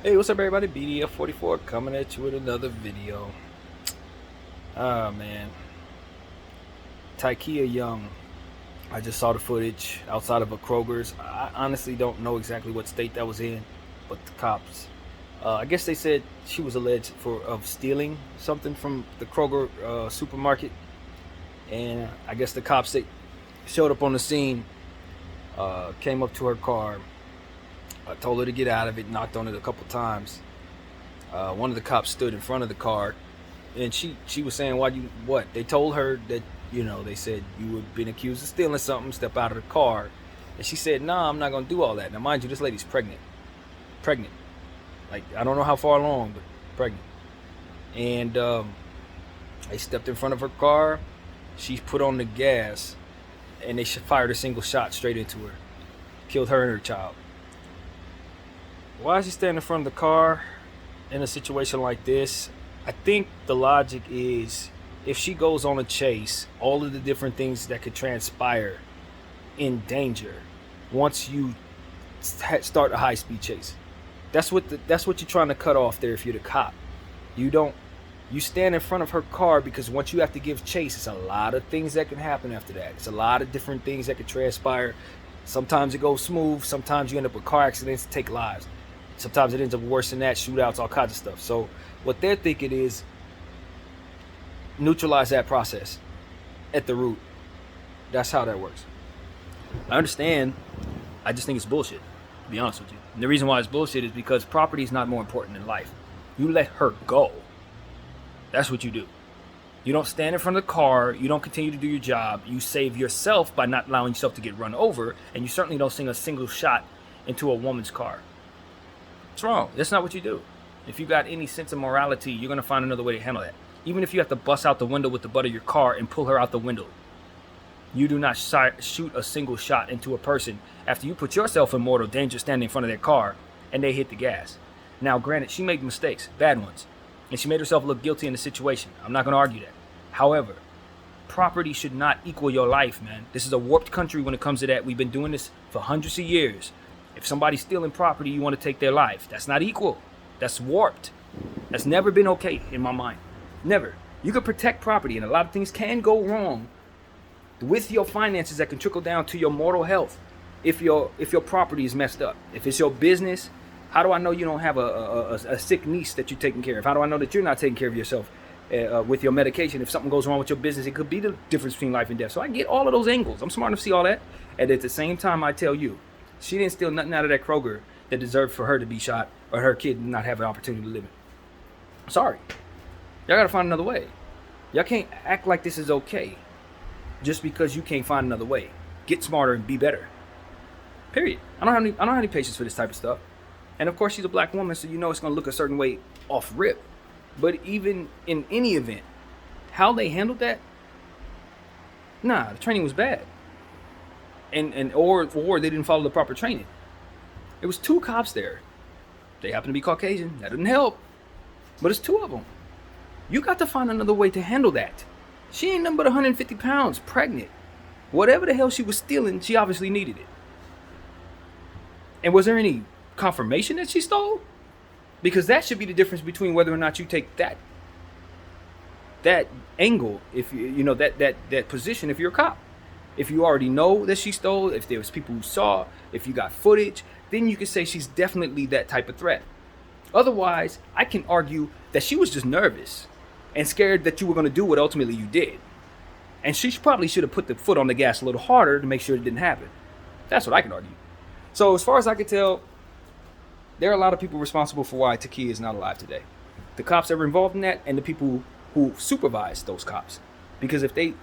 Hey, what's up, everybody? BDF 44 coming at you with another video. Ah, man. Tykia Young. I just saw the footage outside of a Kroger's. I honestly don't know exactly what state that was in, but the cops. I guess they said she was alleged of stealing something from the Kroger supermarket, and I guess the cops that showed up on the scene came up to her car, told her to get out of it, knocked on it a couple times. One of the cops stood in front of the car, and she was saying, "Why you what?" They told her that they said you were being accused of stealing something. Step out of the car, and she said, "Nah, I'm not gonna do all that." Now, mind you, this lady's pregnant. Like, I don't know how far along, but pregnant. And they stepped in front of her car. She put on the gas, and they fired a single shot straight into her, killed her and her child. Why is she standing in front of the car in a situation like this? I think the logic is, if she goes on a chase, all of the different things that could transpire in danger once you start a high-speed chase. That's what you're trying to cut off there. If you're the cop, you stand in front of her car, because once you have to give chase, it's a lot of things that can happen after that. It's a lot of different things that could transpire. Sometimes it goes smooth. Sometimes you end up with car accidents that take lives. Sometimes it ends up worse than that, shootouts, all kinds of stuff. So what they're thinking is neutralize that process at the root. That's how that works. I understand. I just think it's bullshit, to be honest with you. And the reason why it's bullshit is because property is not more important than life. You let her go. That's what you do. You don't stand in front of the car. You don't continue to do your job. You save yourself by not allowing yourself to get run over. And you certainly don't send a single shot into a woman's car. It's wrong. That's not what you do. If you got any sense of morality, you're going to find another way to handle that. Even if you have to bust out the window with the butt of your car and pull her out the window, you do not shoot a single shot into a person after you put yourself in mortal danger standing in front of their car and they hit the gas. Now, granted, she made mistakes, bad ones, and she made herself look guilty in the situation. I'm not going to argue that. However, property should not equal your life, man. This is a warped country when it comes to that. We've been doing this for hundreds of years. If somebody's stealing property, you want to take their life. That's not equal. That's warped. That's never been okay in my mind. Never. You can protect property, and a lot of things can go wrong with your finances that can trickle down to your mortal health if your property is messed up. If it's your business, how do I know you don't have a sick niece that you're taking care of? How do I know that you're not taking care of yourself with your medication? If something goes wrong with your business, it could be the difference between life and death. So I get all of those angles. I'm smart enough to see all that. And at the same time, I tell you, she didn't steal nothing out of that Kroger that deserved for her to be shot or her kid not have an opportunity to live it. Sorry. Y'all gotta find another way. Y'all can't act like this is okay just because you can't find another way. Get smarter and be better. Period. I don't have any patience for this type of stuff. And of course, she's a black woman, so you know it's gonna look a certain way off rip. But even in any event, how they handled that, the training was bad. Or they didn't follow the proper training. It was 2 cops there. They happen to be Caucasian. That didn't help. But it's 2 of them. You got to find another way to handle that. She ain't nothing but 150 pounds, pregnant. Whatever the hell she was stealing, she obviously needed it. And was there any confirmation that she stole? Because that should be the difference between whether or not you take that angle, if that position, if you're a cop. If you already know that she stole, if there was people who saw, if you got footage, then you can say she's definitely that type of threat. Otherwise, I can argue that she was just nervous and scared that you were going to do what ultimately you did. And she probably should have put the foot on the gas a little harder to make sure it didn't happen. That's what I can argue. So as far as I can tell, there are a lot of people responsible for why Takia is not alive today. The cops that were involved in that and the people who supervised those cops. Because if they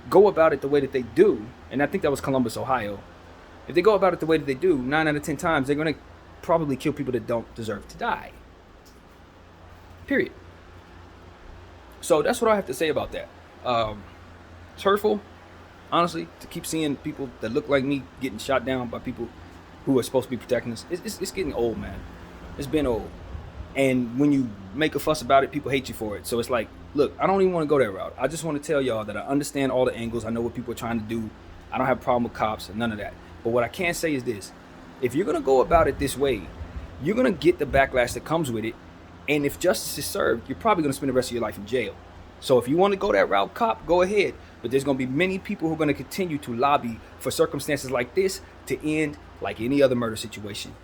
go about it the way that they do, and I think that was Columbus, Ohio, if they go about it the way that they do, 9 out of 10 times, they're going to probably kill people that don't deserve to die. Period. So that's what I have to say about that. It's hurtful, honestly, to keep seeing people that look like me getting shot down by people who are supposed to be protecting us. It's getting old, man. It's been old. And when you make a fuss about it, people hate you for it. So it's like, look, I don't even want to go that route. I just want to tell y'all that I understand all the angles. I know what people are trying to do. I don't have a problem with cops and none of that. But what I can say is this. If you're going to go about it this way, you're going to get the backlash that comes with it. And if justice is served, you're probably going to spend the rest of your life in jail. So if you want to go that route, cop, go ahead. But there's going to be many people who are going to continue to lobby for circumstances like this to end like any other murder situation.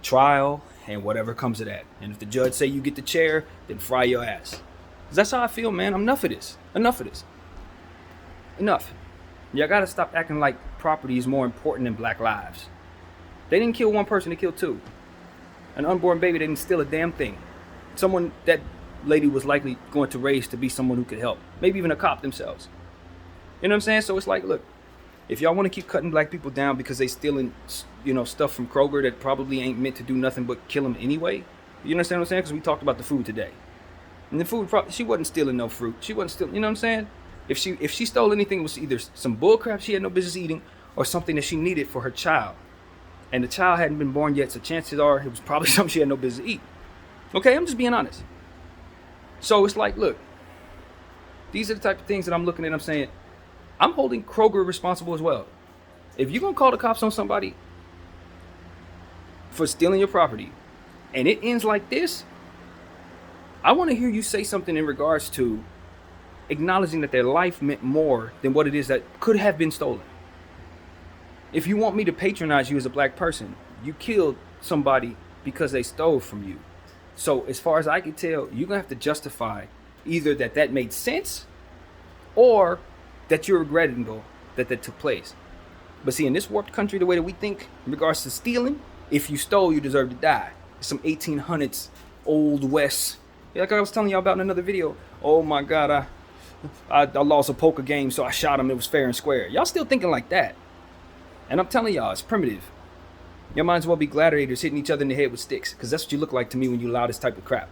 Trial and whatever comes of that. And if the judge say you get the chair, then fry your ass. 'Cause that's how I feel, man. I'm enough of this. Enough of this. Enough. Y'all got to stop acting like property is more important than black lives. They didn't kill one person, they killed two. An unborn baby, they didn't steal a damn thing. Someone that lady was likely going to raise to be someone who could help. Maybe even a cop themselves. You know what I'm saying? So it's like, look, if y'all want to keep cutting black people down because they stealing, stuff from Kroger that probably ain't meant to do nothing but kill them anyway. You understand what I'm saying? Because we talked about the food today. And the food, she wasn't stealing no fruit. She wasn't stealing, you know what I'm saying? If she stole anything, it was either some bull crap she had no business eating or something that she needed for her child. And the child hadn't been born yet, so chances are it was probably something she had no business eating. Okay, I'm just being honest. So it's like, look, these are the type of things that I'm looking at. I'm saying, I'm holding Kroger responsible as well. If you're going to call the cops on somebody for stealing your property and it ends like this, I want to hear you say something in regards to acknowledging that their life meant more than what it is that could have been stolen. If you want me to patronize you as a black person, you killed somebody because they stole from you. So as far as I can tell, you're going to have to justify either that made sense or that you're regretting that took place. But see, in this warped country, the way that we think in regards to stealing, if you stole, you deserve to die. It's some 1800s Old West. Like I was telling y'all about in another video. Oh my God, I lost a poker game, so I shot him. It was fair and square. Y'all still thinking like that. And I'm telling y'all, it's primitive. Y'all might as well be gladiators hitting each other in the head with sticks, because that's what you look like to me when you allow this type of crap.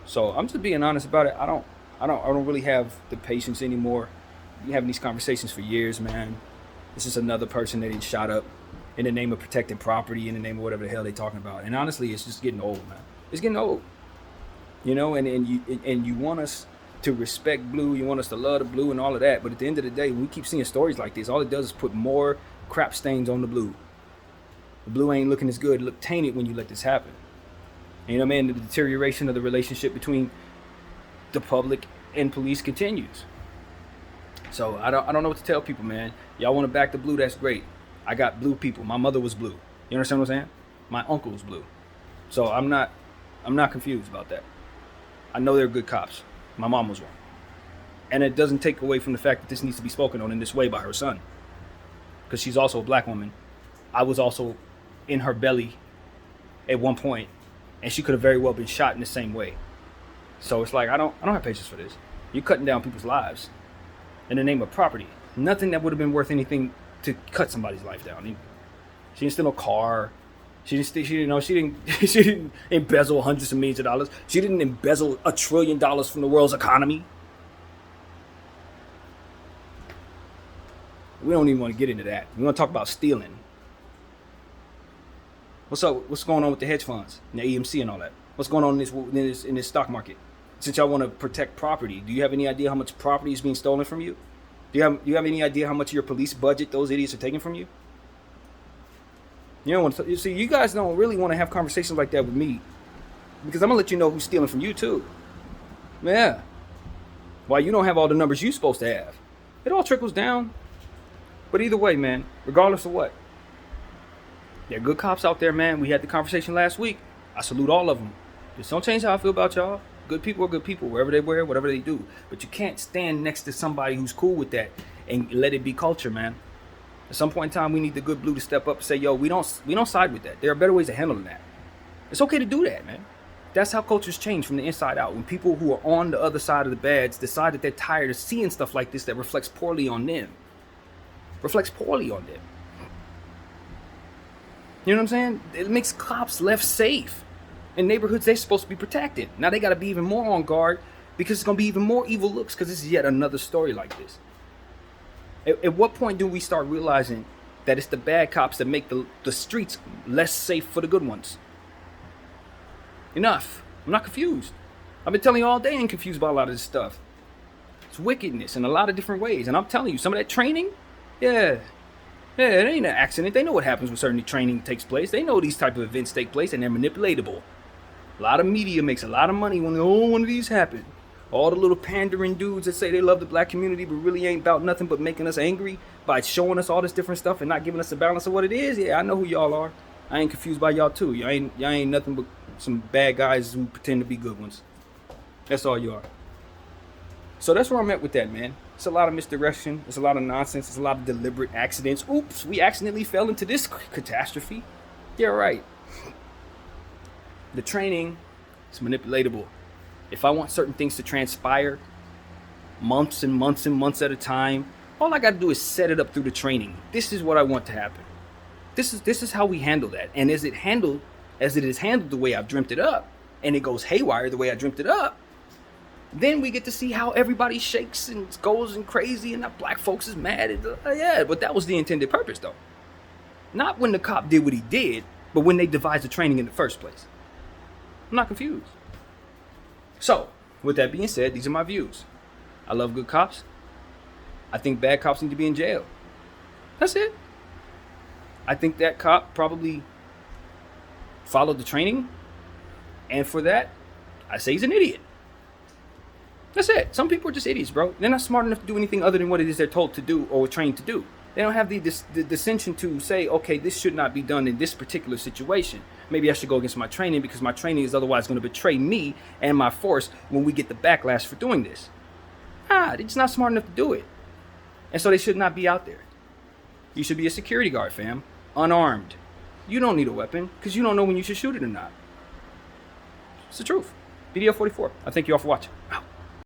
So I'm just being honest about it. I don't really have the patience anymore. Been having these conversations for years, man. It's just another person that he shot up in the name of protecting property, in the name of whatever the hell they talking about. And honestly, it's just getting old, man. It's getting old. And you want us to respect blue, you want us to love the blue and all of that. But at the end of the day, when we keep seeing stories like this, all it does is put more crap stains on the blue. The blue ain't looking as good. It look tainted when you let this happen. And, you know what I mean? The deterioration of the relationship between the public and police continues. So I don't know what to tell people, man. Y'all want to back the blue, that's great. I got blue people. My mother was blue. You understand what I'm saying? My uncle was blue. So I'm not confused about that. I know they're good cops. My mom was one. And it doesn't take away from the fact that this needs to be spoken on in this way by her son. Because she's also a black woman. I was also in her belly at one point, and she could have very well been shot in the same way. So it's like, I don't have patience for this. You're cutting down people's lives in the name of property. Nothing that would have been worth anything to cut somebody's life down. She didn't steal no car. She didn't embezzle hundreds of millions of dollars. She didn't embezzle $1 trillion from the world's economy. We don't even want to get into that. We want to talk about stealing. What's up? What's going on with the hedge funds and the EMC and all that? What's going on in this stock market? Since y'all want to protect property, do you have any idea how much property is being stolen from you? Do you have any idea how much of your police budget those idiots are taking from you? You see, you guys don't really want to have conversations like that with me, because I'm gonna let you know who's stealing from you too. Yeah. Why you don't have all the numbers you're supposed to have? It all trickles down. But either way, man, regardless of what, there are good cops out there, man. We had the conversation last week. I salute all of them. Just don't change how I feel about y'all. Good people are good people, wherever they wear, whatever they do. But you can't stand next to somebody who's cool with that and let it be culture, man. At some point in time, we need the good blue to step up and say, yo, we don't side with that. There are better ways of handling that. It's okay to do that, man. That's how cultures change from the inside out. When people who are on the other side of the badge decide that they're tired of seeing stuff like this that reflects poorly on them. You know what I'm saying? It makes cops less safe in neighborhoods they're supposed to be protected. Now they got to be even more on guard, because it's going to be even more evil looks, because this is yet another story like this. At what point do we start realizing that it's the bad cops that make the streets less safe for the good ones? Enough. I'm not confused. I've been telling you all day I'm confused about a lot of this stuff. It's wickedness in a lot of different ways. And I'm telling you, some of that training, yeah, Yeah, it ain't an accident. They know what happens when certain training takes place. They know these type of events take place, and they're manipulatable. A lot of media makes a lot of money when one of these happen. All the little pandering dudes that say they love the black community but really ain't about nothing but making us angry by showing us all this different stuff and not giving us a balance of what it is. Yeah, I know who y'all are. I ain't confused by y'all too. Y'all ain't nothing but some bad guys who pretend to be good ones. That's all you are. So that's where I'm at with that, man. It's a lot of misdirection. It's a lot of nonsense. It's a lot of deliberate accidents. Oops, we accidentally fell into this catastrophe. Yeah, right. The training is manipulatable. If I want certain things to transpire months and months and months at a time, all I got to do is set it up through the training. This is what I want to happen. This is how we handle that. And as it is handled the way I've dreamt it up, and it goes haywire the way I dreamt it up, then we get to see how everybody shakes and goes and crazy, and the black folks is mad. Yeah, but that was the intended purpose, though. Not when the cop did what he did, but when they devised the training in the first place. I'm not confused. So, with that being said, these are my views. I love good cops. I think bad cops need to be in jail. That's it. I think that cop probably followed the training, and for that, I say he's an idiot. That's it. Some people are just idiots, bro. They're not smart enough to do anything other than what it is they're told to do or trained to do. They don't have the dissension to say, okay, this should not be done in this particular situation. Maybe I should go against my training because my training is otherwise going to betray me and my force when we get the backlash for doing this. They're just not smart enough to do it. And so they should not be out there. You should be a security guard, fam. Unarmed. You don't need a weapon because you don't know when you should shoot it or not. It's the truth. BDF 44. I thank you all for watching. Out.